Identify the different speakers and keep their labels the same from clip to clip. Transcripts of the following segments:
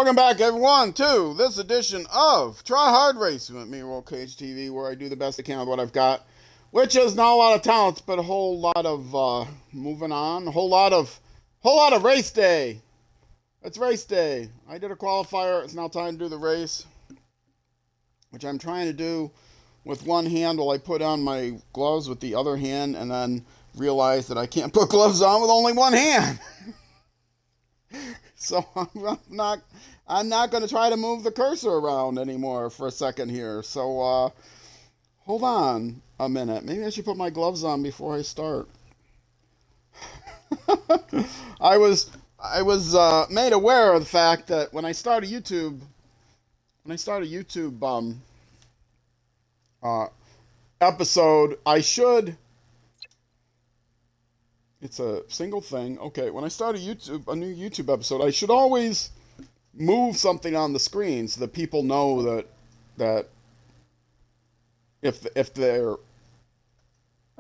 Speaker 1: Welcome back, everyone, to this edition of Try Hard Racing with me, Roll Cage TV, where I do the best I can with what I've got, which is not a lot of talents, but a whole lot of moving on, a whole lot of race day. It's race day. I did a qualifier. It's now time to do the race, which I'm trying to do with one hand while I put on my gloves with the other hand, and then realize that I can't put gloves on with only one hand. So I'm not going to try to move the cursor around anymore for a second here. So hold on a minute. Maybe I should put my gloves on before I start. I was made aware of the fact that when I start a YouTube episode, I should. It's a single thing. Okay, when I start a new YouTube episode, I should always move something on the screen so that people know that if they're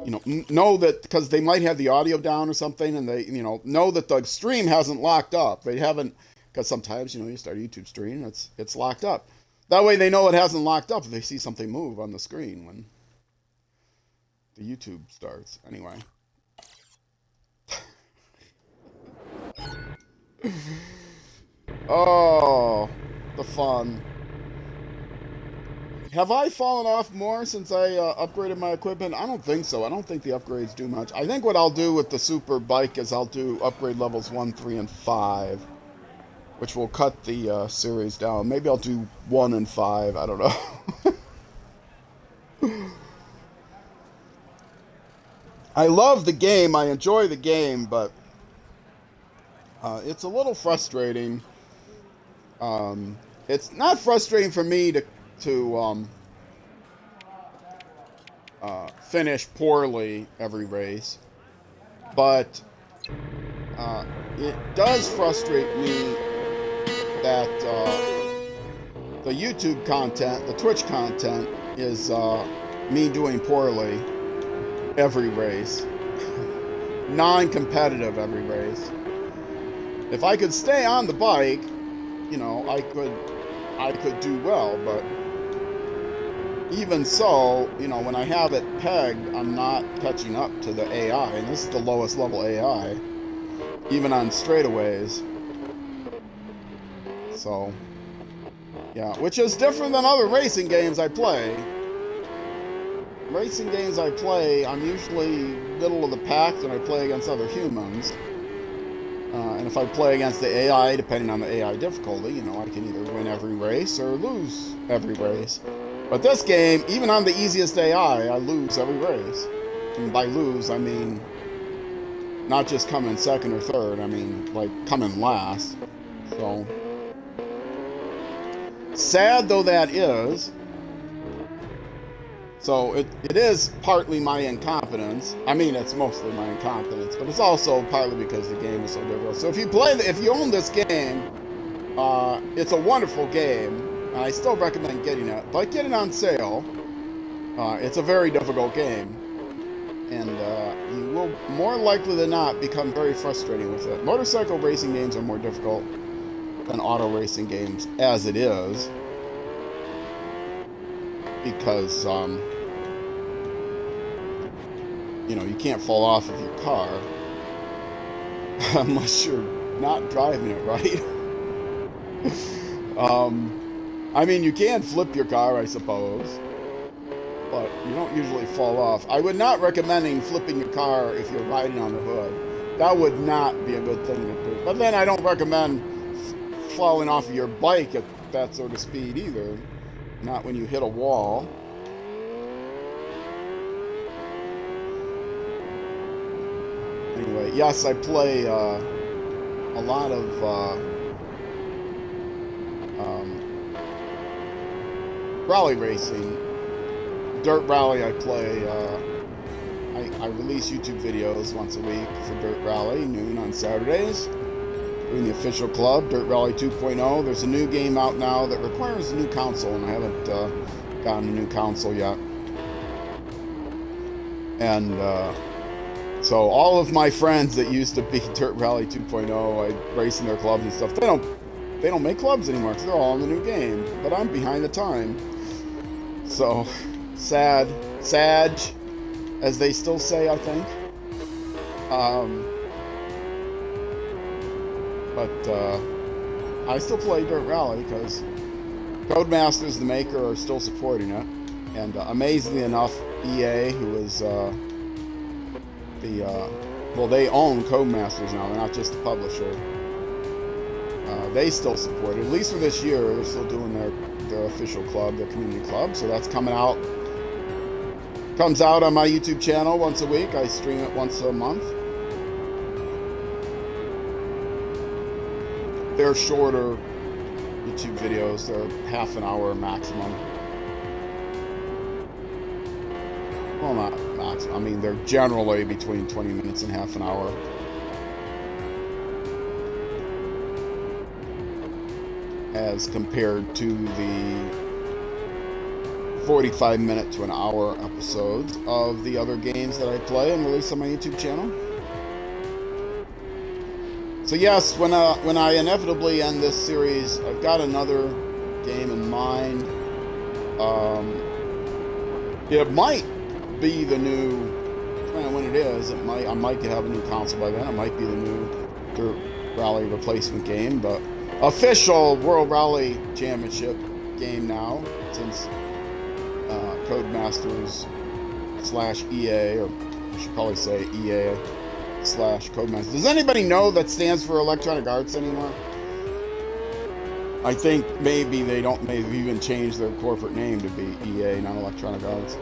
Speaker 1: know that, because they might have the audio down or something, and they know that the stream hasn't locked up. They haven't, because sometimes you start a YouTube stream, it's locked up. That way they know it hasn't locked up if they see something move on the screen when the YouTube starts. Anyway. Oh, the fun. Have I fallen off more since I upgraded my equipment? I don't think so. I don't think the upgrades do much. I think what I'll do with the super bike is I'll do upgrade levels 1, 3, and 5, which will cut the series down. Maybe I'll do 1 and 5. I don't know. I love the game. I enjoy the game, but it's a little frustrating. It's not frustrating for me to finish poorly every race, but it does frustrate me that the YouTube content, the Twitch content, is me doing poorly every race, non-competitive every race. If I could stay on the bike, I could do well, but even so, when I have it pegged, I'm not catching up to the AI, and this is the lowest level AI, even on straightaways. So, yeah, which is different than other racing games I play. Racing games I play, I'm usually middle of the pack when I play against other humans. And if I play against the AI, depending on the AI difficulty, I can either win every race or lose every race. But this game, even on the easiest AI, I lose every race. And by lose, I mean not just coming second or third, I mean like coming last. So, sad though that is. So it is partly my incompetence. I mean, it's mostly my incompetence, but it's also partly because the game is so difficult. So if you own this game, it's a wonderful game. And I still recommend getting it, but get it on sale. It's a very difficult game, and you will more likely than not become very frustrating with it. Motorcycle racing games are more difficult than auto racing games as it is, because you can't fall off of your car unless you're not driving it right. I mean, you can flip your car, I suppose, but you don't usually fall off. I would not recommend flipping your car if you're riding on the hood. That would not be a good thing to do. But then I don't recommend falling off of your bike at that sort of speed either. Not when you hit a wall. Anyway, yes, I play a lot of rally racing. Dirt Rally I play. I release YouTube videos once a week for Dirt Rally, noon on Saturdays. We're in the official club, Dirt Rally 2.0. There's a new game out now that requires a new console, and I haven't gotten a new console yet. And so all of my friends that used to be Dirt Rally 2.0, I race in their clubs and stuff, they don't make clubs anymore because they're all in the new game. But I'm behind the time. So, sad. Sag, as they still say, I think. But I still play Dirt Rally because Codemasters, the maker, are still supporting it. And amazingly enough, EA, who is well, they own Codemasters now, they're not just the publisher. They still support it, at least for this year. They're still doing their official club, their community club, so that's coming out. Comes out on my YouTube channel once a week. I stream it once a month. They're shorter YouTube videos. They're half an hour maximum. Well, not maximum. I mean, they're generally between 20 minutes and half an hour. As compared to the 45-minute to an hour episodes of the other games that I play and release on my YouTube channel. So yes, when I inevitably end this series, I've got another game in mind. It might be the new, depending on when it is, I might have a new console by then. It might be the new Dirt Rally replacement game, but official World Rally Championship game now, since Codemasters / EA, or I should probably say EA / Codemasters. Does anybody know that stands for Electronic Arts anymore? I think maybe they don't, maybe even change their corporate name to be EA, not Electronic Arts.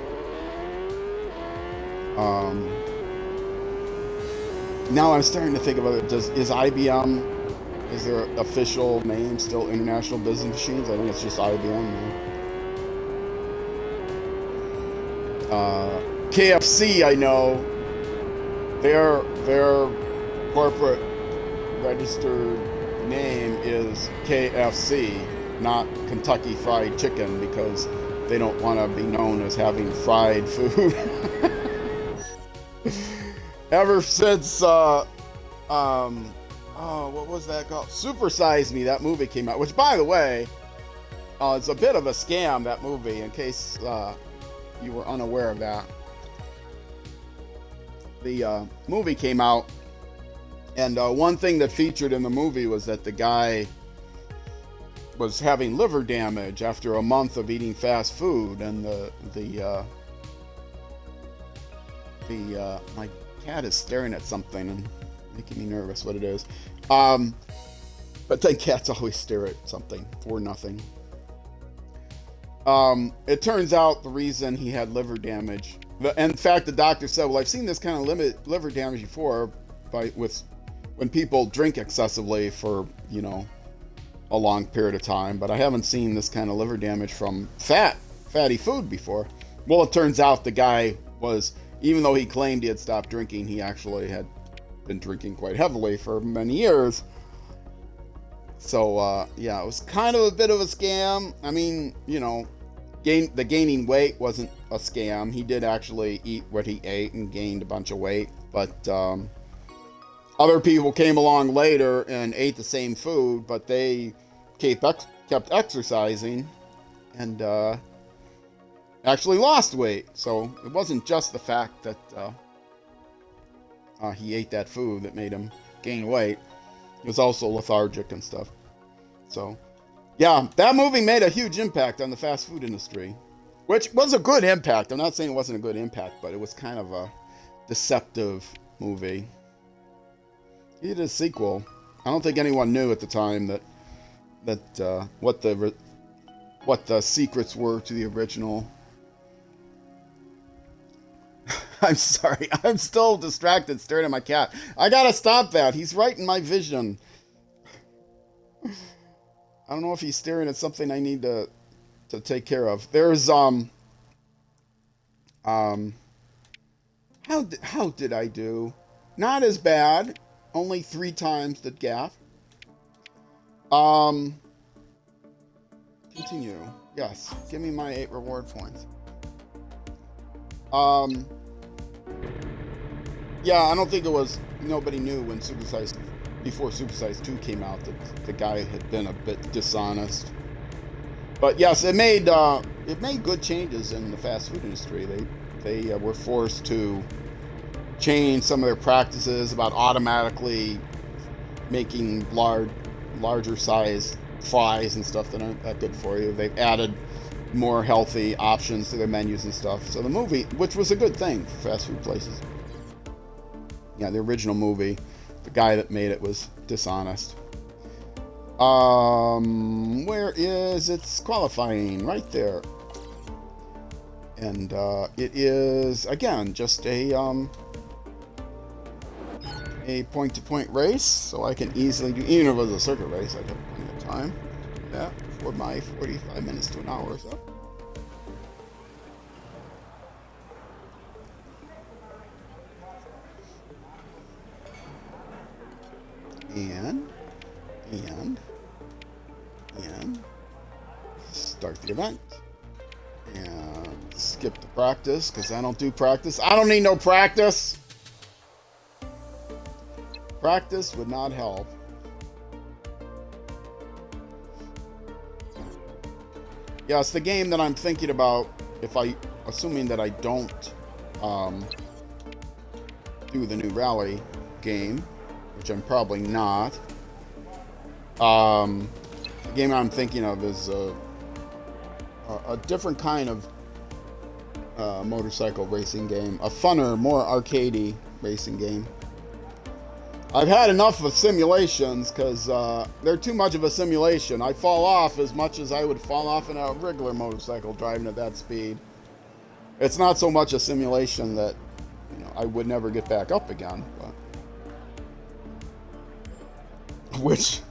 Speaker 1: Now I'm starting to think about it. Is IBM, is their official name still International Business Machines? I think it's just IBM now. KFC, I know, their corporate registered name is KFC, not Kentucky Fried Chicken, because they don't want to be known as having fried food. Ever since, what was that called? Super Size Me, that movie came out, which, by the way, it's a bit of a scam, that movie, in case you were unaware of that. The movie came out, and one thing that featured in the movie was that the guy was having liver damage after a month of eating fast food, and my cat is staring at something and making me nervous. What it is, but then cats always stare at something for nothing. It turns out the reason he had liver damage, in fact, the doctor said, well, I've seen this kind of liver damage before when people drink excessively for, a long period of time, but I haven't seen this kind of liver damage from fatty food before. Well, it turns out the guy was, even though he claimed he had stopped drinking, he actually had been drinking quite heavily for many years. So, yeah, it was kind of a bit of a scam. I mean, the gaining weight wasn't a scam. He did actually eat what he ate and gained a bunch of weight, but other people came along later and ate the same food, but they kept exercising and actually lost weight. So it wasn't just the fact that he ate that food that made him gain weight. He was also lethargic and stuff. So yeah, that movie made a huge impact on the fast food industry, which was a good impact. I'm not saying it wasn't a good impact, but it was kind of a deceptive movie. He did a sequel. I don't think anyone knew at the time that what the secrets were to the original. I'm sorry. I'm still distracted staring at my cat. I gotta stop that. He's right in my vision. I don't know if he's staring at something I need to take care of. There's how did I do? Not as bad. Only 3 times the gaff. Continue. Yes. Give me my 8 reward points. Yeah, I don't think it was, nobody knew when Super Size before Super Size 2 came out, that the guy had been a bit dishonest. But yes, it made good changes in the fast food industry. They were forced to change some of their practices about automatically making larger size fries and stuff that aren't that good for you. They've added more healthy options to their menus and stuff. So the movie, which was a good thing for fast food places. Yeah, the original movie, the guy that made it was dishonest. Where is its qualifying? Right there. And it is again just a point-to-point race, so I can easily do. Even if it was a circuit race, I'd have plenty of time to do that for my 45 minutes to an hour or so. And start the event. And skip the practice, because I don't do practice. I don't need no practice! Practice would not help. Yeah, it's the game that I'm thinking about, assuming that I don't do the new rally game, which I'm probably not. The game I'm thinking of is a different kind of motorcycle racing game. A funner, more arcadey racing game. I've had enough of simulations because they're too much of a simulation. I fall off as much as I would fall off in a regular motorcycle driving at that speed. It's not so much a simulation that I would never get back up again. But which,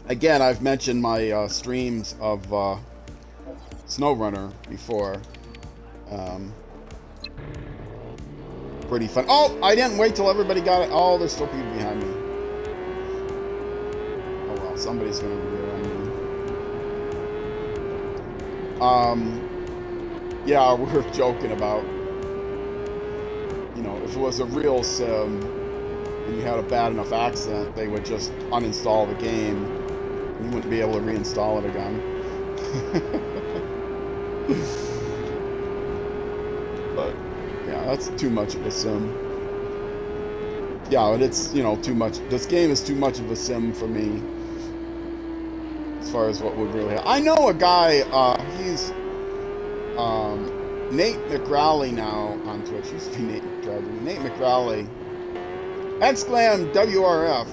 Speaker 1: again, I've mentioned my streams of SnowRunner before. Pretty fun. Oh, I didn't wait till everybody got it. Oh, there's still people behind me. Oh well, somebody's gonna rear end me. Yeah, we're joking about, if it was a real sim and you had a bad enough accident, they would just uninstall the game and you wouldn't be able to reinstall it again. But yeah, that's too much of a sim. Yeah, but it's, too much. This game is too much of a sim for me. As far as what would really happen. I know a guy, he's Nate McRowley now on Twitch. Used to be Nate McRowley. Nate McRowley. Exclam WRF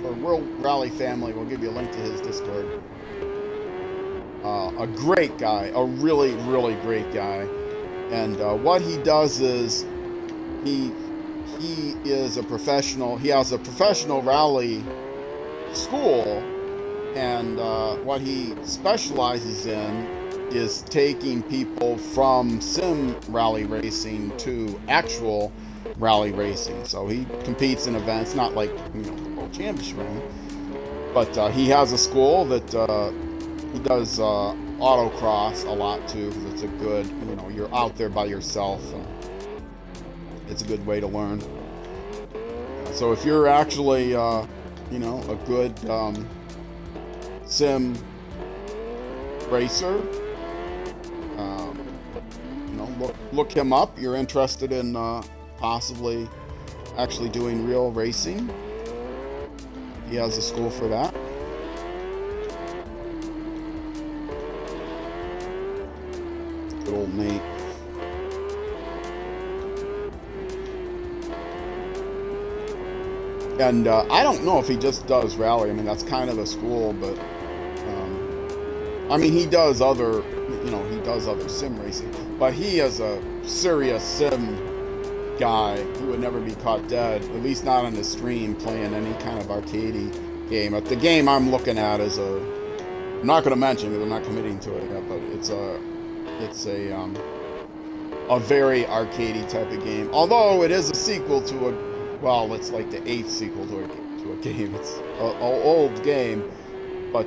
Speaker 1: for World Rally Family. We'll give you a link to his Discord. A great guy. A really, really great guy. And what he does is he is a professional. He has a professional rally school, and what he specializes in is taking people from sim rally racing to actual rally racing. So he competes in events, not like the World Championship, but he has a school that he does autocross a lot too, because it's a good, you're out there by yourself, and it's a good way to learn. So if you're actually, a good sim racer, look him up. You're interested in possibly actually doing real racing. He has a school for that. Good old Nate. And I don't know if he just does rally. I mean, that's kind of the school, but he does other, he does other sim racing. But he is a serious sim guy. He would never be caught dead, at least not on the stream playing any kind of arcadey game. But the game I'm looking at is I'm not going to mention because I'm not committing to it yet, but it's a very arcadey type of game. Although it is a sequel to it's like the 8th sequel to a game. It's an old game, but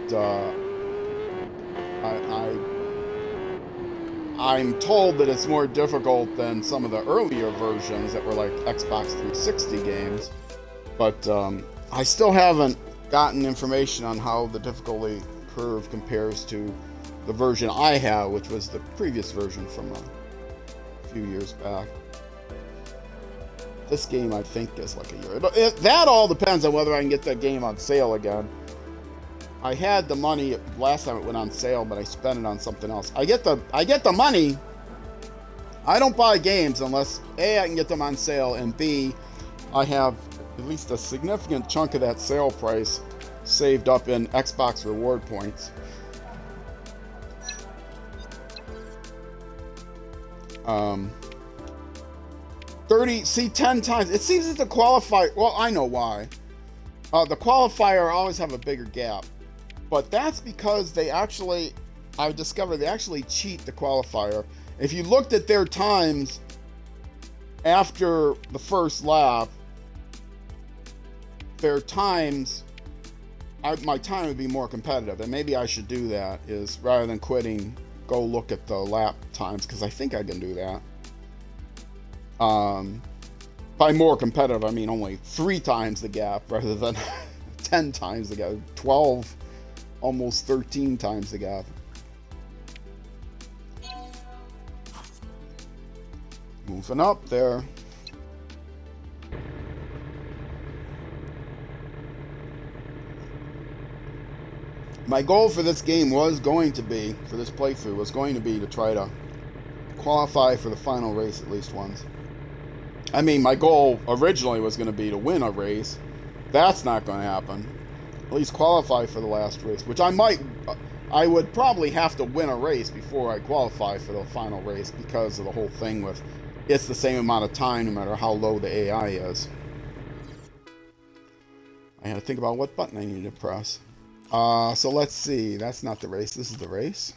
Speaker 1: I'm told that it's more difficult than some of the earlier versions that were like Xbox 360 games. But I still haven't gotten information on how the difficulty curve compares to the version I have, which was the previous version from a few years back. This game, I think, is like a year. That all depends on whether I can get that game on sale again. I had the money last time it went on sale, but I spent it on something else. I get the money. I don't buy games unless A, I can get them on sale, and B, I have at least a significant chunk of that sale price saved up in Xbox reward points. 10 times. It seems that the qualifier, well, I know why. The qualifier always have a bigger gap. But that's because I've discovered they actually cheat the qualifier. If you looked at their times after the first lap, their times, my time would be more competitive. And maybe I should do that, is rather than quitting, go look at the lap times, because I think I can do that. By more competitive, I mean only 3 times the gap rather than 10 times the gap, 12, almost 13 times the gap. Moving up there. My goal for this game was going to be, for this playthrough, was going to be to try to qualify for the final race at least once. I mean, my goal originally was going to be to win a race. That's not going to happen. At least qualify for the last race, which I would probably have to win a race before I qualify for the final race because of the whole thing with it's the same amount of time no matter how low the AI is. I had to think about what button I needed to press. So let's see. That's not the race. This is the race.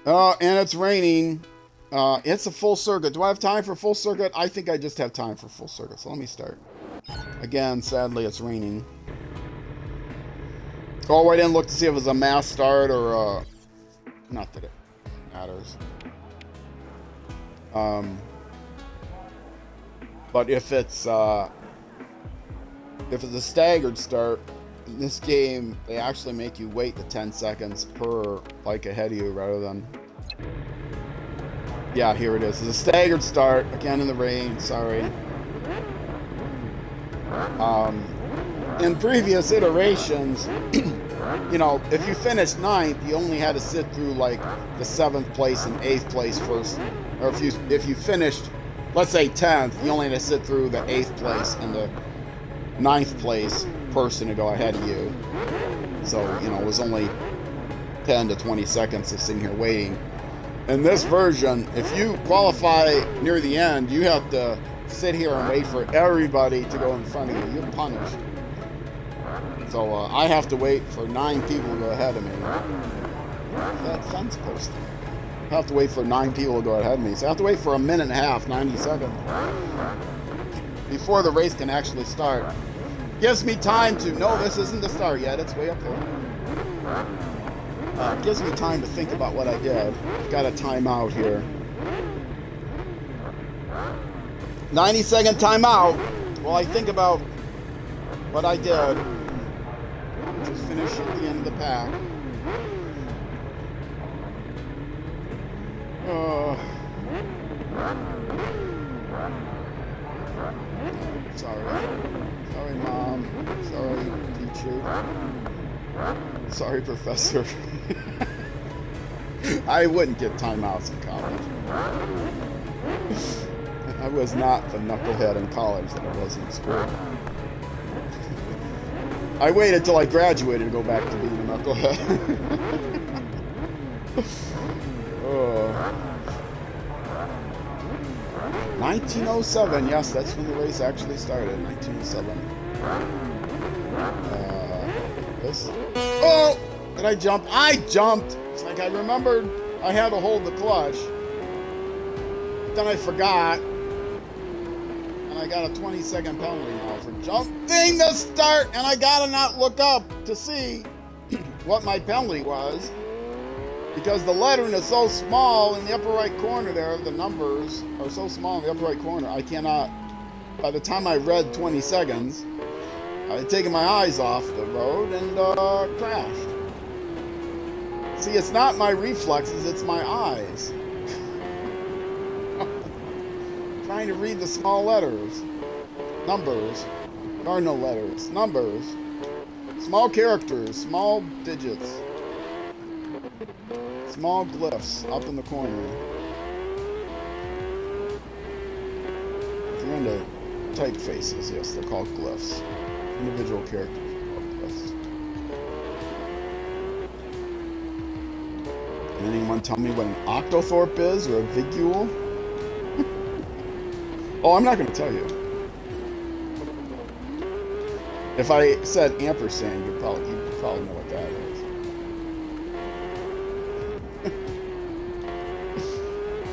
Speaker 1: And it's raining. It's a full circuit. Do I have time for full circuit? I think I just have time for full circuit. So let me start. Again, sadly, it's raining. Oh, I didn't look to see if it was a mass start or not that it matters. But if it's a staggered start, in this game, they actually make you wait the 10 seconds per bike ahead of you rather than... Yeah, here it is. It's a staggered start, again in the rain, sorry. In previous iterations, you know, if you finished 9th, you only had to sit through like the 7th place and 8th place first. Or if you finished, let's say 10th, you only had to sit through the 8th place and the 9th place person to go ahead of you. So, you know, it was only 10 to 20 seconds of sitting here waiting. In this version, if you qualify near the end, you have to sit here and wait for everybody to go in front of you. You're punished. So I have to wait for 9 people to go ahead of me. That fence posting. I have to wait for 9 people to go ahead of me. So I have to wait for a minute and a half, 90 seconds, before the race can actually start. Gives me time to, no, this isn't the start yet, it's way up there. Gives me time to think about what I did. Got a timeout here. 90-second timeout. While I think about what I did. Just finish at the end of the pack. Sorry, Mom. Sorry, teacher. Sorry, Professor. I wouldn't get timeouts in college. I was not the knucklehead in college that I was in school. I waited till I graduated to go back to being a knucklehead. 1907, yes, that's when the race actually started, 1907. This. Oh! Did I jump? I jumped! It's like I remembered I had to hold the clutch. But then I forgot. And I got a 20-second penalty now for jumping the start. And I gotta not look up to see what my penalty was. Because the lettering is so small in the upper right corner there, the numbers are so small in the upper right corner, I cannot, by the time I read 20 seconds, I had taken my eyes off the road and crashed. See, it's not my reflexes, it's my eyes. Trying to read the small letters. Numbers. There are no letters. Numbers. Small characters. Small digits. Small glyphs up in the corner. If you're into typefaces, yes, they're called glyphs. Individual characters are called glyphs. Can anyone tell me what an octothorpe is or a vigule? Oh, I'm not going to tell you. If I said ampersand, you'd probably know what that is.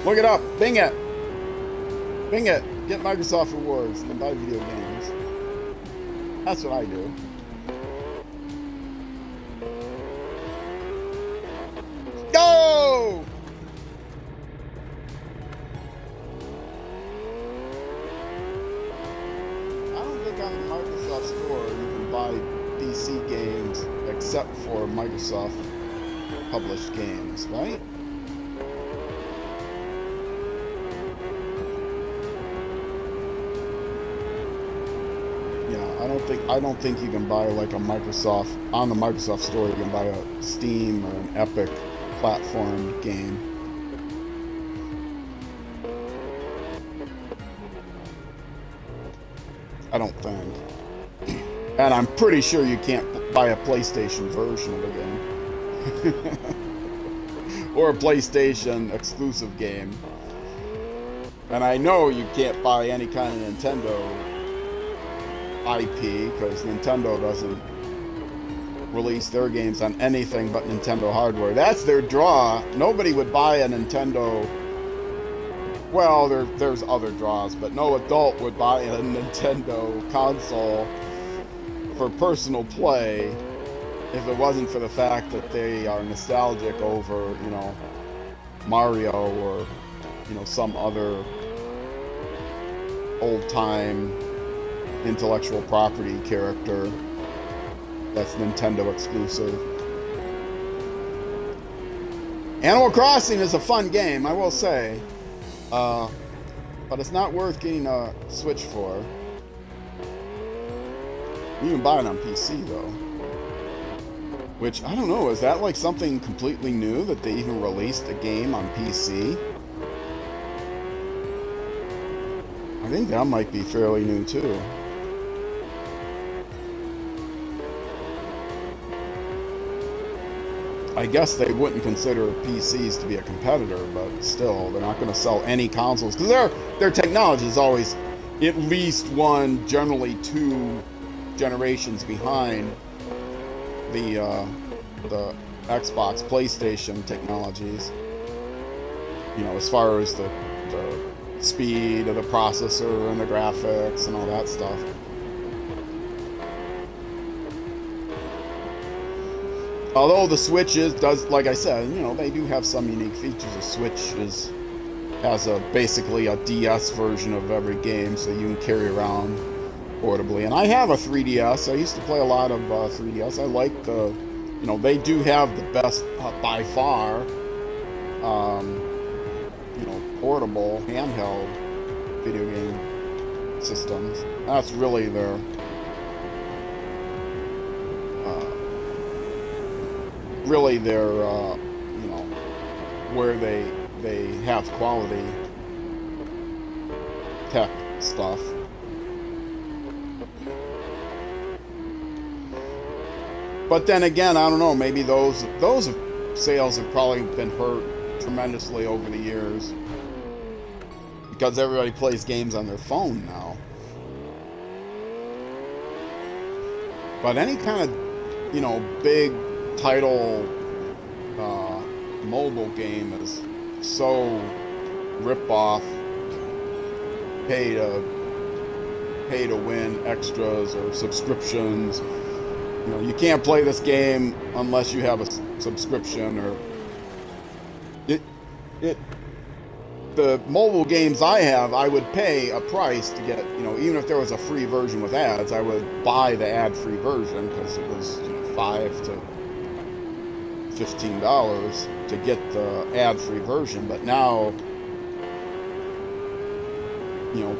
Speaker 1: Look it up. Bing it. Bing it. Get Microsoft rewards and buy video games. That's what I do. Go! I don't think on the Microsoft Store you can buy PC games except for Microsoft published games, right? I don't think you can buy like a Microsoft on the Microsoft Store. You can buy a Steam or an Epic platform game. I don't think. And I'm pretty sure you can't buy a PlayStation version of a game. Or a PlayStation exclusive game. And I know you can't buy any kind of Nintendo IP, because Nintendo doesn't release their games on anything but Nintendo hardware. That's their draw. Nobody would buy a Nintendo. Well, there's other draws, but no adult would buy a Nintendo console for personal play if it wasn't for the fact that they are nostalgic over, you know, Mario or, you know, some other old-time intellectual property character that's Nintendo exclusive. Animal Crossing is a fun game, I will say, but it's not worth getting a Switch for. You can buy it on PC though, which I don't know, is that like something completely new that they even released a game on PC? I think that might be fairly new too. I guess they wouldn't consider PCs to be a competitor, but still, they're not going to sell any consoles because their technology is always at least one, generally two generations behind the Xbox, PlayStation technologies. You know, as far as the speed of the processor and the graphics and all that stuff. Although the Switch does, like I said, you know, they do have some unique features. The Switch has basically a DS version of every game, so you can carry around portably. And I have a 3DS. I used to play a lot of 3DS. I like you know, they do have the best, by far, you know, portable, handheld video game systems. That's really their you know, where they have quality tech stuff. But then again, I don't know, maybe those sales have probably been hurt tremendously over the years because everybody plays games on their phone now. But any kind of, you know, big title mobile game is so rip-off, pay to win extras or subscriptions. You know, you can't play this game unless you have a subscription, or the mobile games I have, I would pay a price to get, even if there was a free version with ads, I would buy the ad-free version because it was $5 to $15 to get the ad-free version. But now,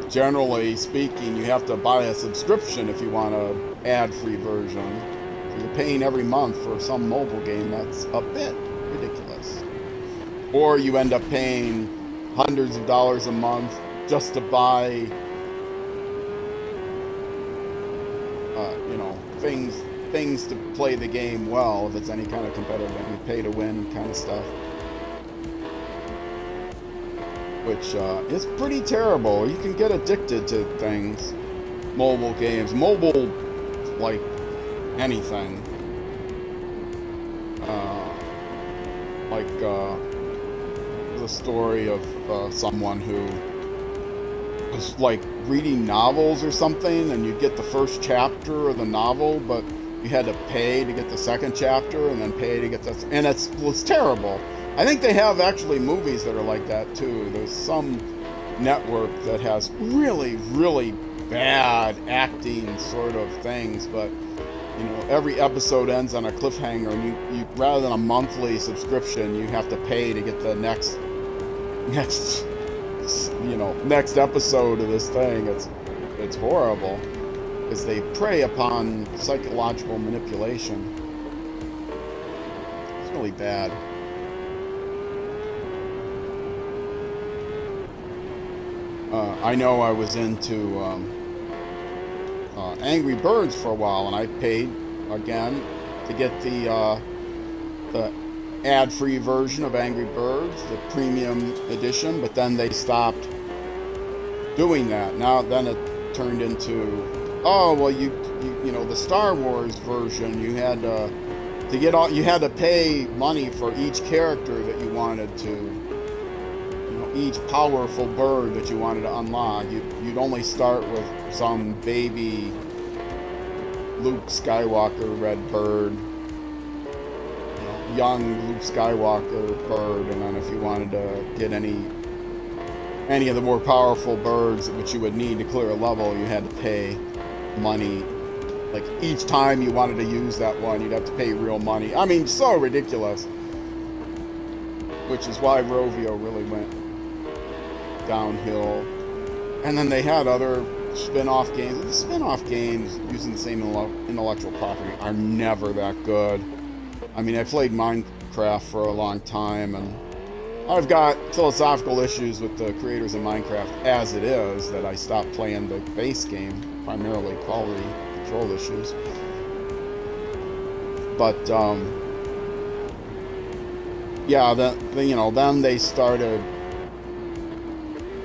Speaker 1: generally speaking, you have to buy a subscription if you want a ad-free version. So you're paying every month for some mobile game. That's a bit ridiculous. Or you end up paying hundreds of dollars a month just to buy, things to play the game well, if it's any kind of competitive, you pay to win kind of stuff. Which is pretty terrible. You can get addicted to things. Mobile games. Mobile, like anything. The story of someone who was like reading novels or something, and you'd get the first chapter of the novel, but you had to pay to get the second chapter, and then pay to get the... And it's terrible. I think they have actually movies that are like that too. There's some network that has really, really bad acting sort of things, but every episode ends on a cliffhanger, and you rather than a monthly subscription, you have to pay to get the next episode of this thing. It's horrible, because they prey upon psychological manipulation. It's really bad. I know I was into Angry Birds for a while, and I paid again to get the ad-free version of Angry Birds, the premium edition. But then they stopped doing that. Then it turned into, the Star Wars version. You had you had to pay money for each character that you wanted to. Each powerful bird that you wanted to unlock. You'd only start with some baby Luke Skywalker red bird, young Luke Skywalker bird, and then if you wanted to get any of the more powerful birds which you would need to clear a level, you had to pay money. Like each time you wanted to use that one, you'd have to pay real money. I mean, so ridiculous. Which is why Rovio really went downhill. And then they had other spin-off games. The spin-off games using the same intellectual property are never that good. I mean, I played Minecraft for a long time, and I've got philosophical issues with the creators of Minecraft as it is, that I stopped playing the base game, primarily quality control issues. But then they started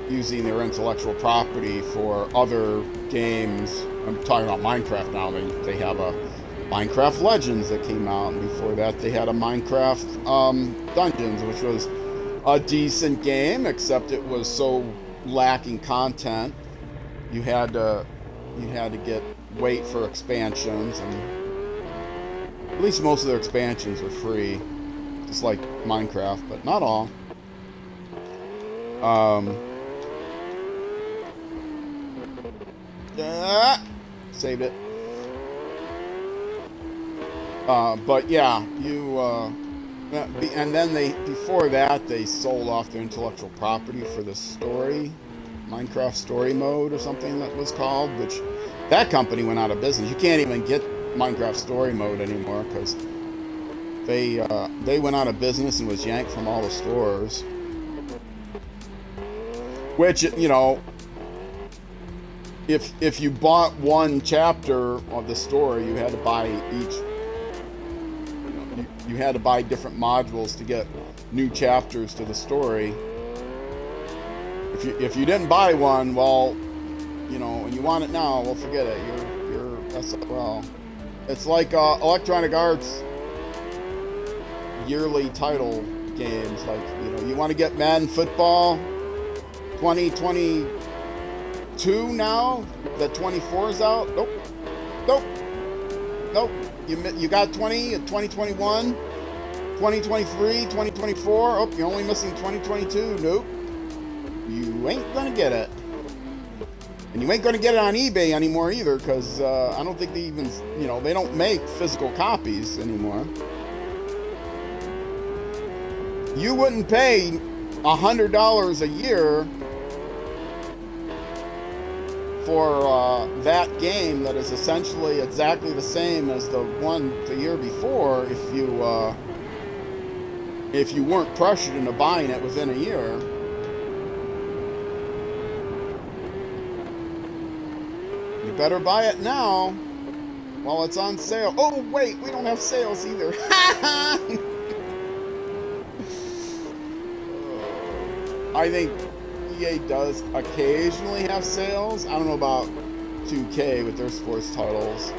Speaker 1: using their intellectual property for other games. I'm talking about Minecraft now. They have a Minecraft Legends that came out, and before that they had a Minecraft Dungeons, which was a decent game, except it was so lacking content. You had to wait for expansions, and at least most of their expansions were free, just like Minecraft, but not all. Saved it. But yeah, and then before that they sold off their intellectual property for the story, Minecraft Story Mode or something that was called, which that company went out of business. You can't even get Minecraft Story Mode anymore because they went out of business and was yanked from all the stores. Which, if you bought one chapter of the story, you had to buy you had to buy different modules to get new chapters to the story. If you didn't buy one, well, and you want it now, well, forget it. It's like Electronic Arts yearly title games. Like, you want to get Madden Football 2022 now that 24 is out. Nope. You got 2021, 2023, 2024. Oh, you're only missing 2022. Nope. you ain't gonna get it. And you ain't gonna get it on eBay anymore either, because I don't think they even, you know, they don't make physical copies anymore. You wouldn't pay $100 a year for that game that is essentially exactly the same as the one the year before if you weren't pressured into buying it within a year. You better buy it now while it's on sale. Oh wait, we don't have sales either. I think EA does occasionally have sales. I don't know about 2K with their sports titles.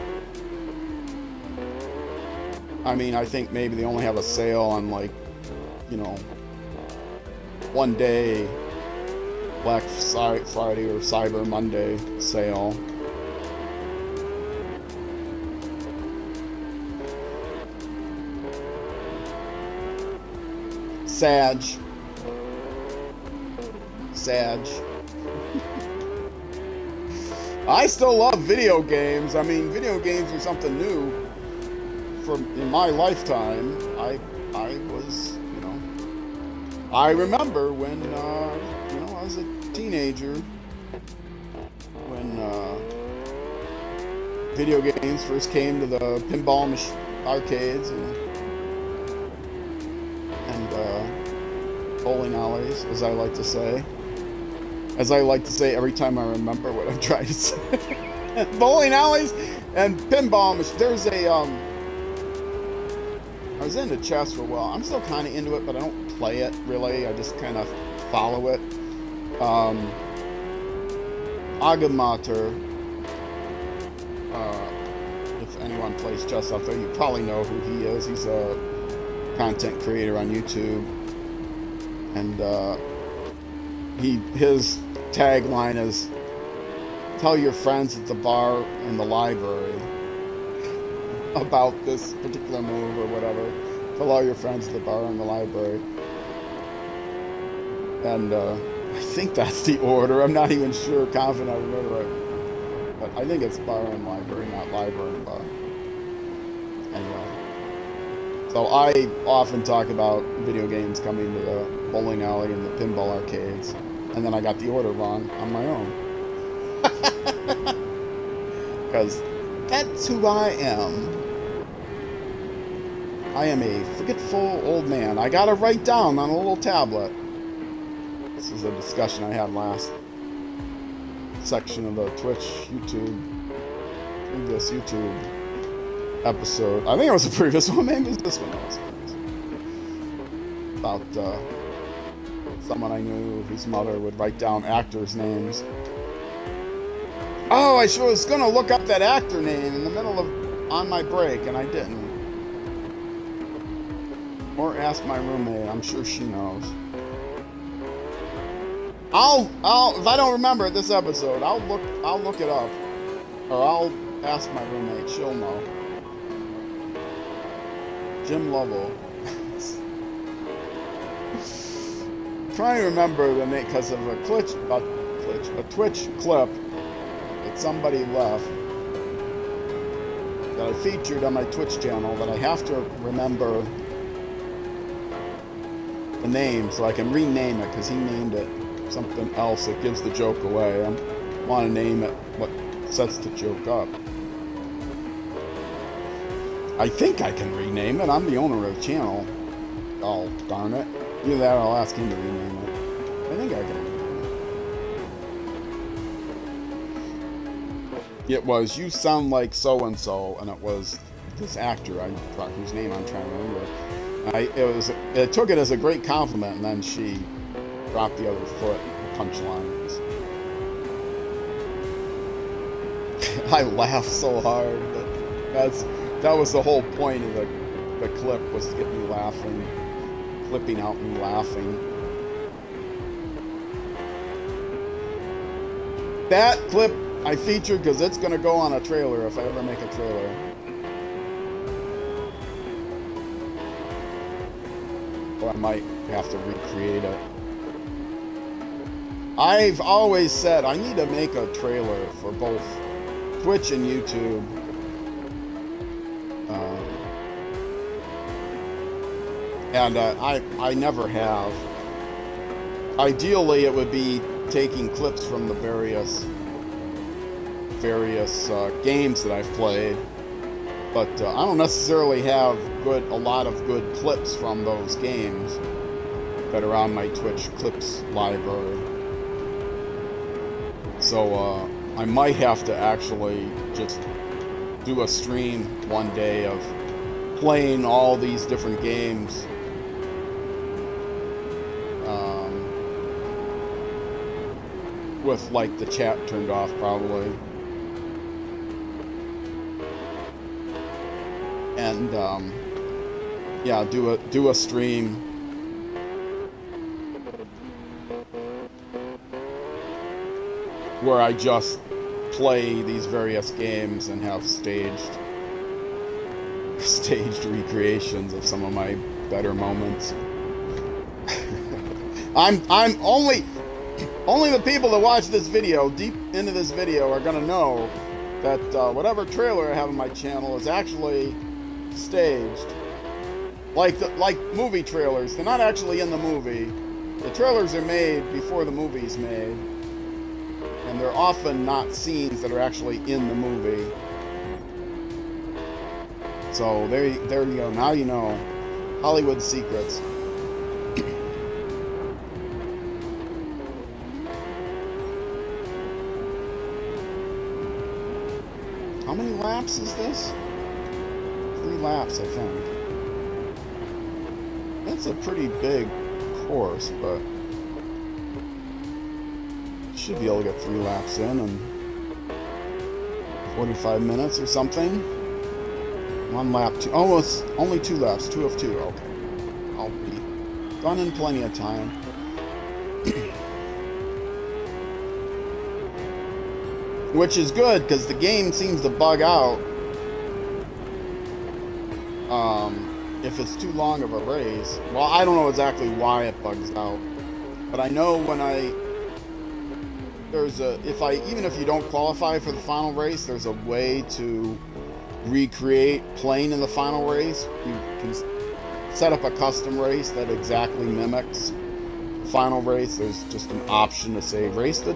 Speaker 1: I mean, I think maybe they only have a sale on, like, you know, one day, Black Friday or Cyber Monday sale. Sag. I still love video games. I mean, video games are something new in my lifetime. I was, you know, I remember when, you know, I was a teenager when video games first came to the pinball arcades and bowling alleys, as I like to say. As I like to say every time I remember what I'm trying to say. Bowling alleys and pinball machines. There's a, I was into chess for a while. I'm still kind of into it, but I don't play it, really. I just kind of follow it. Agamater. If anyone plays chess out there, you probably know who he is. He's a content creator on YouTube. And, his tagline is, tell your friends at the bar in the library about this particular move or whatever. Tell all your friends at the bar in the library. And I think that's the order. I'm not even sure, confident I remember it. But I think it's bar and library, not library and bar. Anyway. So I often talk about video games coming to the bowling alley and the pinball arcades. And then I got the order wrong on my own. Because that's who I am. I am a forgetful old man. I gotta write down on a little tablet. This is a discussion I had last section of the previous YouTube episode. I think it was the previous one, maybe it's this one also. About someone I knew whose mother would write down actors' names. Oh, I was gonna look up that actor name in the middle of on my break, and I didn't. Or ask my roommate. I'm sure she knows. I'll if I don't remember this episode, I'll look it up, or I'll ask my roommate. She'll know. Jim Lovell. Trying to remember the name because of a Twitch clip that somebody left that I featured on my Twitch channel that I have to remember the name so I can rename it because he named it something else that gives the joke away. I want to name it what sets the joke up. I think I can rename it. I'm the owner of the channel. Oh, darn it. Either that or I'll ask him to rename it. I think I can rename it. It was You Sound Like So-and-so, and it was this actor whose name I'm trying to remember. It took it as a great compliment, and then she dropped the other foot, punchlines. I laughed so hard. That was the whole point of the clip, was to get me laughing. Flipping out and laughing. That clip I featured because it's going to go on a trailer if I ever make a trailer. Or I might have to recreate it. I've always said I need to make a trailer for both Twitch and YouTube. And I never have. Ideally, it would be taking clips from the various games that I've played, but I don't necessarily have a lot of good clips from those games that are on my Twitch clips library. So I might have to actually just do a stream one day of playing all these different games. With like the chat turned off, probably. And yeah, do a stream where I just play these various games and have staged recreations of some of my better moments. I'm only the people that watch this video, deep into this video, are gonna know that whatever trailer I have on my channel is actually staged. Like movie trailers, they're not actually in the movie. The trailers are made before the movie's made, and they're often not scenes that are actually in the movie. So there you go. Now you know Hollywood secrets. How many laps is this? 3 laps, I think. That's a pretty big course, but should be able to get 3 laps in 45 minutes or something. 1 lap, almost only 2 laps, 2 of 2. Okay, I'll be done in plenty of time. Which is good, because the game seems to bug out if it's too long of a race. Well, I don't know exactly why it bugs out, but I know when even if you don't qualify for the final race, there's a way to recreate playing in the final race. You can set up a custom race that exactly mimics the final race. There's just an option to say race the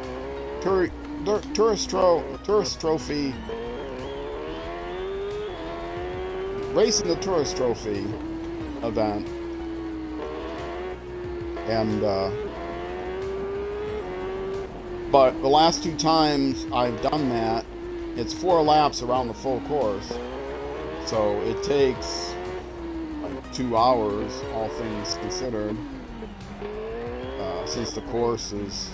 Speaker 1: tourist trophy, racing the tourist trophy event, and but the last 2 times I've done that, it's 4 laps around the full course, so it takes like 2 hours, all things considered, since the course is,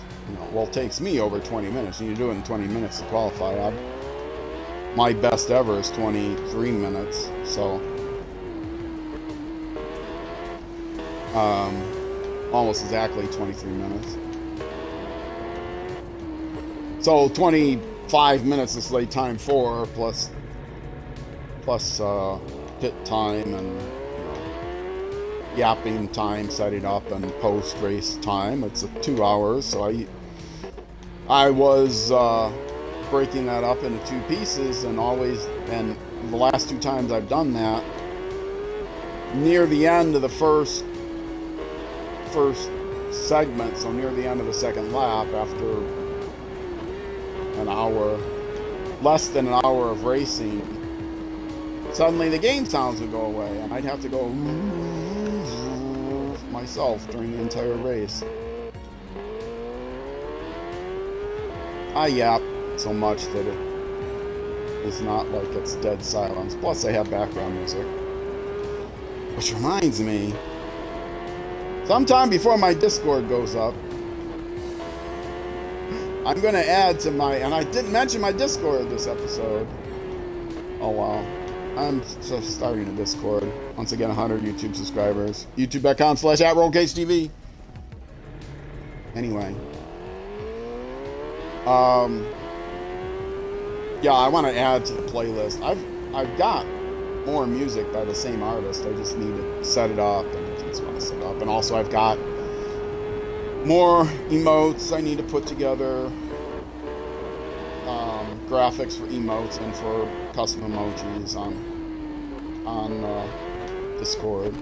Speaker 1: well, it takes me over 20 minutes, and you do it in 20 minutes to qualify. My best ever is 23 minutes, so almost exactly 23 minutes. So 25 minutes is late time 4 plus pit time and yapping time, setting up, and post race time. It's 2 hours, so I was breaking that up into 2 pieces, and the last 2 times I've done that, near the end of the first segment, so near the end of the second lap, after an hour, less than an hour of racing, suddenly the game sounds would go away, and I'd have to go myself during the entire race. I yap so much that it is not like it's dead silence. Plus I have background music. Which reminds me, sometime before my Discord goes up, I'm going to add to and I didn't mention my Discord this episode. Oh wow. I'm just starting a Discord. Once again, 100 YouTube subscribers. YouTube.com/@RollCageTV. Anyway. Yeah, I want to add to the playlist. I've got more music by the same artist. I just need to set it up, and I just want to set it up. And also I've got more emotes I need to put together. Graphics for emotes and for custom emojis on Discord.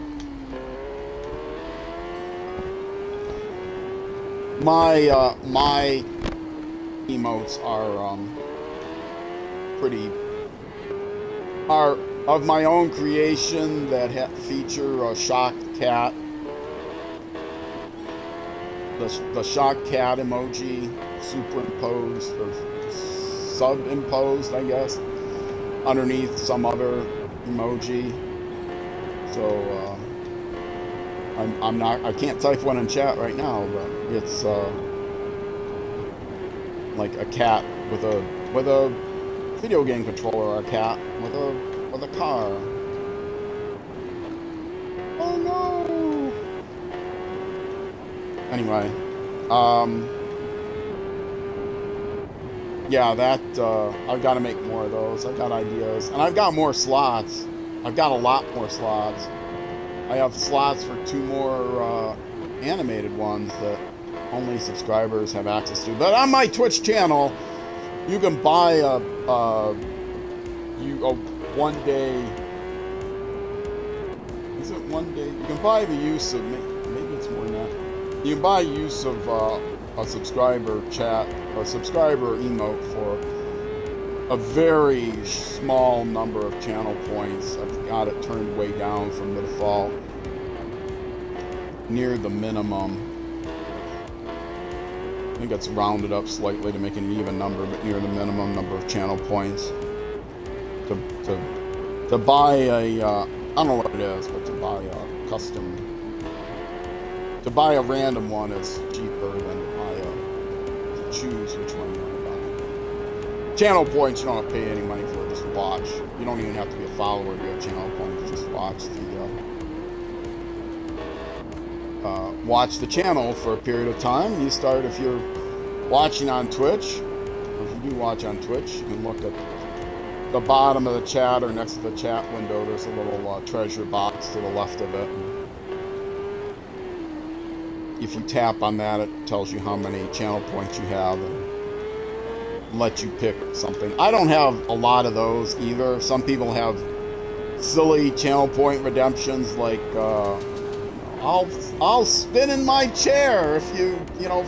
Speaker 1: My emotes are are of my own creation that feature a shocked cat. The shocked cat emoji superimposed or sub-imposed, I guess, underneath some other emoji. So I can't type one in chat right now, but it's like a cat with a video game controller, or a cat with a car. Oh no! Anyway, yeah, that I've got to make more of those. I've got ideas, and I've got more slots. I've got a lot more slots. I have slots for 2 more animated ones that only subscribers have access to. But on my Twitch channel, you can buy a 1 day. Is it 1 day? You can buy the use of, maybe it's more than that. You can buy use of a subscriber chat or subscriber emote for a very small number of channel points. I've got it turned way down from the default, near the minimum. I think it's rounded up slightly to make it an even number, but near the minimum number of channel points. To buy a, I don't know what it is, but to buy a custom, to buy a random one is cheaper than to choose which one you want to buy. Channel points, you don't have to pay any money for, just watch. You don't even have to be a follower to get channel points, just watch the channel for a period of time. You start, if you're watching on Twitch, or if you do watch on Twitch, you can look at the bottom of the chat, or next to the chat window, there's a little treasure box to the left of it. If you tap on that, it tells you how many channel points you have and let you pick something. I don't have a lot of those either. Some people have silly channel point redemptions, like I'll spin in my chair if you know,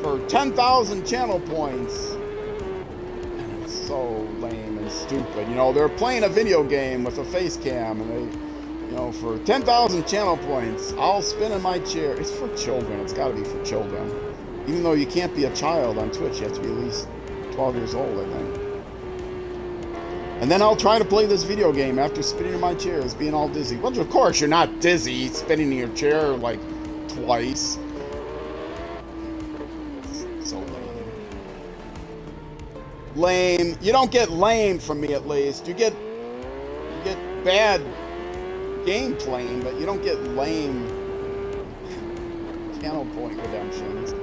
Speaker 1: for 10,000 channel points. And it's so lame and stupid. You know, they're playing a video game with a face cam, and they, you know, for 10,000 channel points, I'll spin in my chair. It's for children. It's got to be for children. Even though you can't be a child on Twitch, you have to be at least 12 years old, I think. And then I'll try to play this video game after spinning in my chair as being all dizzy. Well, of course, you're not dizzy spinning in your chair like twice. It's so lame. Lame. You don't get lame from me, at least. You get bad game playing, but you don't get lame channel point redemptions.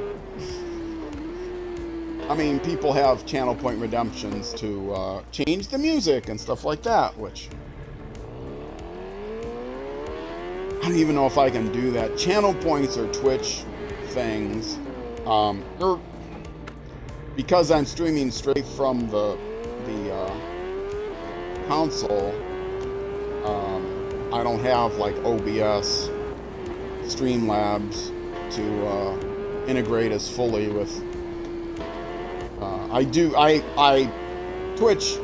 Speaker 1: I mean, people have channel point redemptions to change the music and stuff like that, which I don't even know if I can do that. Channel points are Twitch things. Because I'm streaming straight from the console, I don't have like OBS, Streamlabs to integrate as fully with.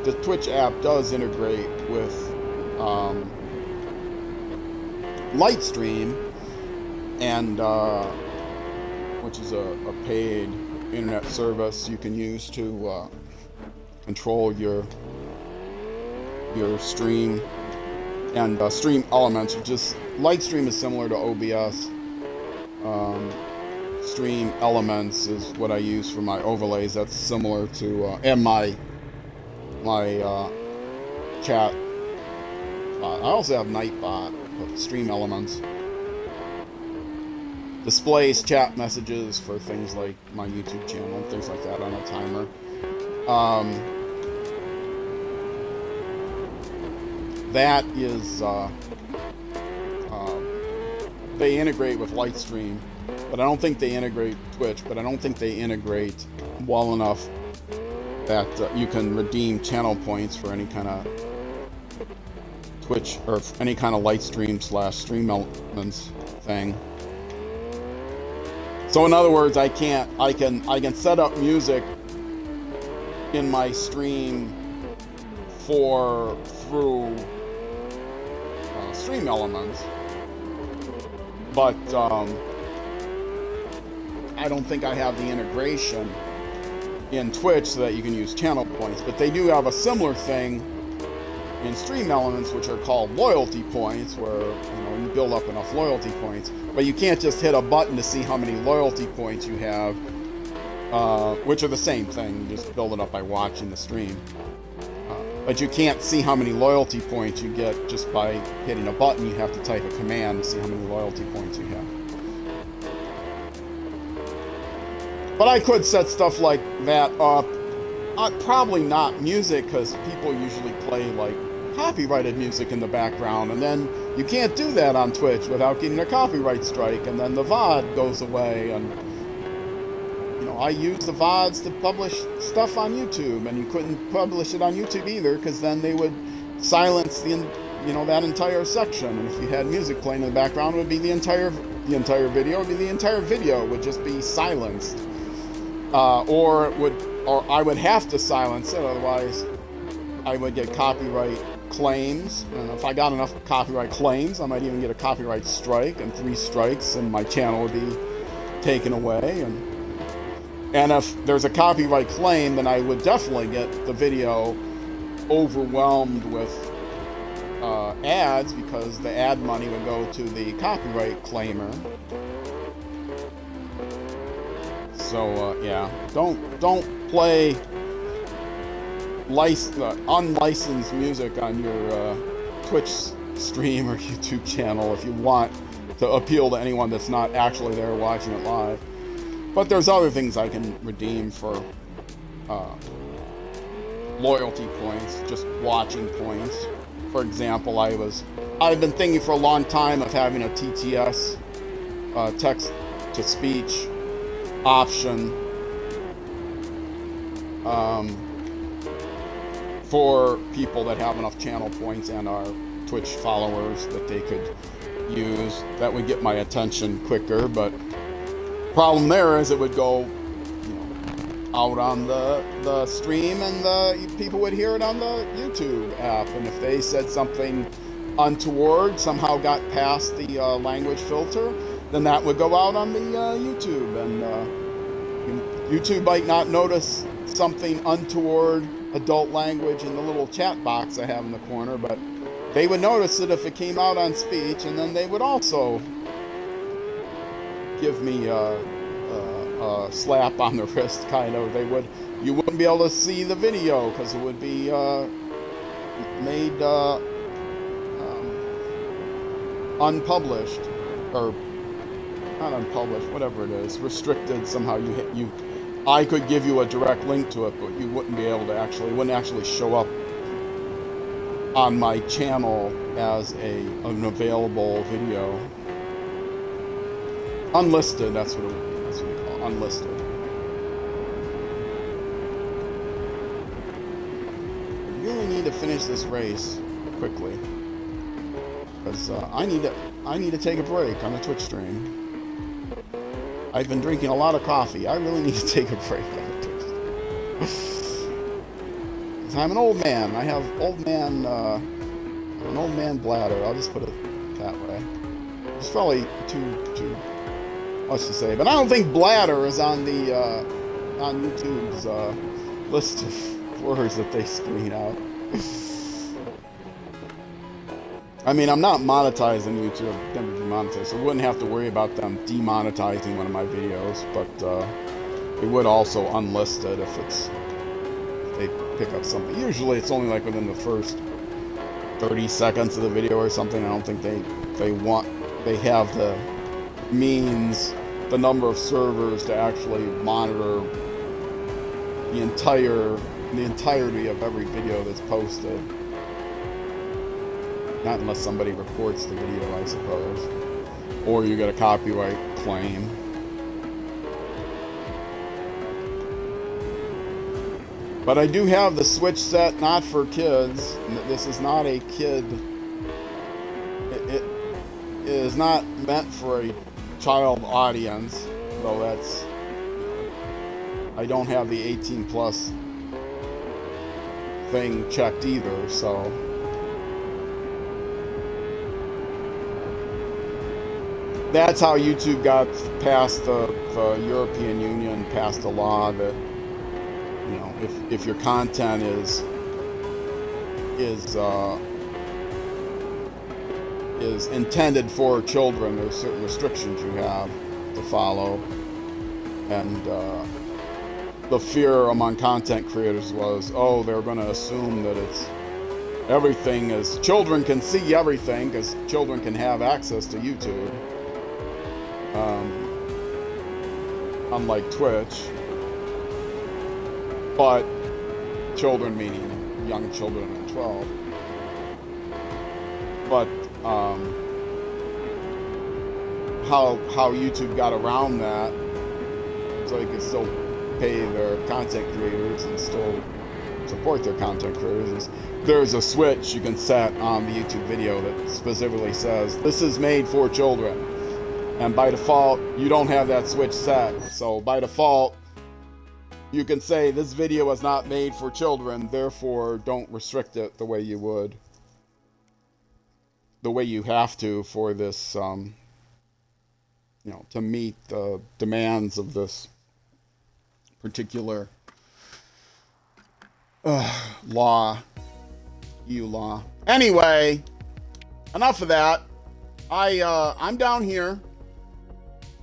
Speaker 1: The Twitch app does integrate with Lightstream, and which is a paid internet service you can use to control your stream, and Stream Elements, which is, Lightstream is similar to OBS. Stream Elements is what I use for my overlays. That's similar to and my chat bot. I also have Nightbot, but Stream Elements displays chat messages for things like my YouTube channel and things like that on a timer. That is they integrate with Lightstream but I don't think they integrate Twitch, but I don't think they integrate well enough that you can redeem channel points for any kind of Twitch or any kind of light stream / stream elements thing. So in other words, I can set up music in my stream through stream elements, but I don't think I have the integration in Twitch so that you can use channel points. But they do have a similar thing in stream elements, which are called loyalty points, where you build up enough loyalty points. But you can't just hit a button to see how many loyalty points you have, which are the same thing. You just build it up by watching the stream. But you can't see how many loyalty points you get just by hitting a button. You have to type a command to see how many loyalty points you have. But I could set stuff like that up. Probably not music, because people usually play like copyrighted music in the background, and then you can't do that on Twitch without getting a copyright strike, and then the VOD goes away. And I use the VODs to publish stuff on YouTube, and you couldn't publish it on YouTube either, because then they would silence that entire section. And if you had music playing in the background, it would be the entire video. Would be the entire video would just be silenced, or I would have to silence it, otherwise I would get copyright claims. And if I got enough copyright claims, I might even get a copyright strike, and 3 strikes and my channel would be taken away. And if there's a copyright claim, then I would definitely get the video overwhelmed with ads, because the ad money would go to the copyright claimer. So yeah, don't play unlicensed music on your Twitch stream or YouTube channel if you want to appeal to anyone that's not actually there watching it live. But there's other things I can redeem for loyalty points, just watching points. For example, I've been thinking for a long time of having a TTS, text-to-speech option for people that have enough channel points and are Twitch followers that they could use. That would get my attention quicker, but problem there is it would go out on the stream, and the people would hear it on the YouTube app, and if they said something untoward, somehow got past the language filter, then that would go out on the YouTube, and YouTube might not notice something untoward adult language in the little chat box I have in the corner, but they would notice it if it came out on speech, and then they would also give me a slap on the wrist, kind of. You wouldn't be able to see the video because it would be made unpublished, or not unpublished, whatever it is, restricted somehow. I could give you a direct link to it, but you wouldn't be able to wouldn't actually show up on my channel as an available video. Unlisted, that's what it would be. That's what we call it, unlisted. I really need to finish this race quickly, because I need to take a break on the Twitch stream. I've been drinking a lot of coffee. I really need to take a break on the Twitch stream. Because I'm an old man. I have an old man bladder. I'll just put it that way. It's probably too much to say, but I don't think bladder is on the on YouTube's list of words that they screen out. I mean, I'm not monetizing YouTube, never demonetized, so I wouldn't have to worry about them demonetizing one of my videos, but it would also unlist it if they pick up something. Usually it's only like within the first 30 seconds of the video or something. I don't think they have the means, the number of servers to actually monitor the entirety of every video that's posted. Not unless somebody reports the video, I suppose. Or you get a copyright claim. But I do have the Switch set, not for kids. This is not a kid. It is not meant for a child audience, though that's. I don't have the 18 plus thing checked either, so. That's how YouTube got past the European Union, passed a law that, you know, if your content is intended for children, there's certain restrictions you have to follow. And the fear among content creators was, oh, they're going to assume that everything is, children can see everything because children can have access to YouTube. Unlike Twitch, but children meaning young children at 12. But how YouTube got around that, so they could still pay their content creators and still support their content creators, is there's a switch you can set on the YouTube video that specifically says this is made for children. And by default, you don't have that switch set. So by default, you can say this video is not made for children, therefore don't restrict it the way you would. The way you have to for this, you know, to meet the demands of this particular law, EU law. Anyway, enough of that. I'm down here.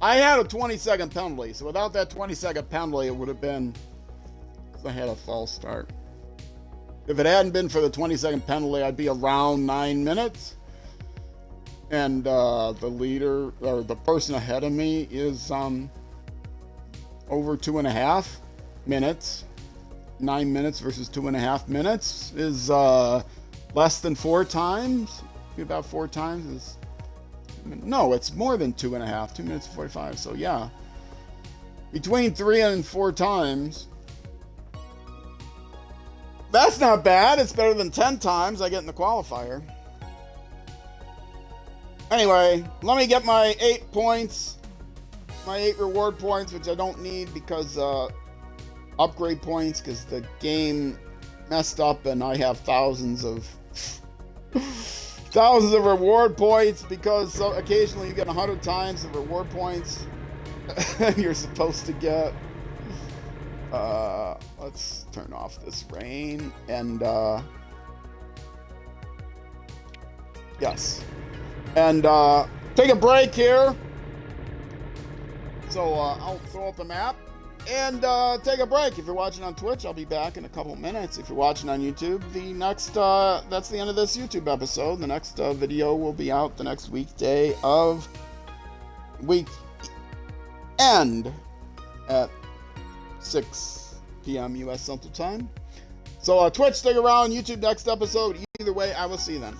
Speaker 1: I had a 20-second penalty, so without that 20-second penalty, it would have been, because I had a false start. If it hadn't been for the 20-second penalty, I'd be around 9 minutes. And the leader, or the person ahead of me, is over 2.5 minutes. 9 minutes versus 2.5 minutes is less than 4 times. About 4 times is. No, it's more than 2.5. 2 minutes 45. So yeah, between 3 and 4 times. That's not bad. It's better than 10 times I get in the qualifier. Anyway, let me get my 8 points, my 8 reward points, which I don't need because upgrade points, because the game messed up and I have thousands of reward points, because occasionally you get 100 times the reward points you're supposed to get. Let's turn off this rain and yes, and take a break here. So I'll throw up the map and take a break. If you're watching on Twitch, I'll be back in a couple minutes. If you're watching on YouTube, the next that's the end of this YouTube episode. The next video will be out the next weekday of week end at 6 p.m. U.S. Central Time. So Twitch, stick around. YouTube next episode. Either way, I will see you then.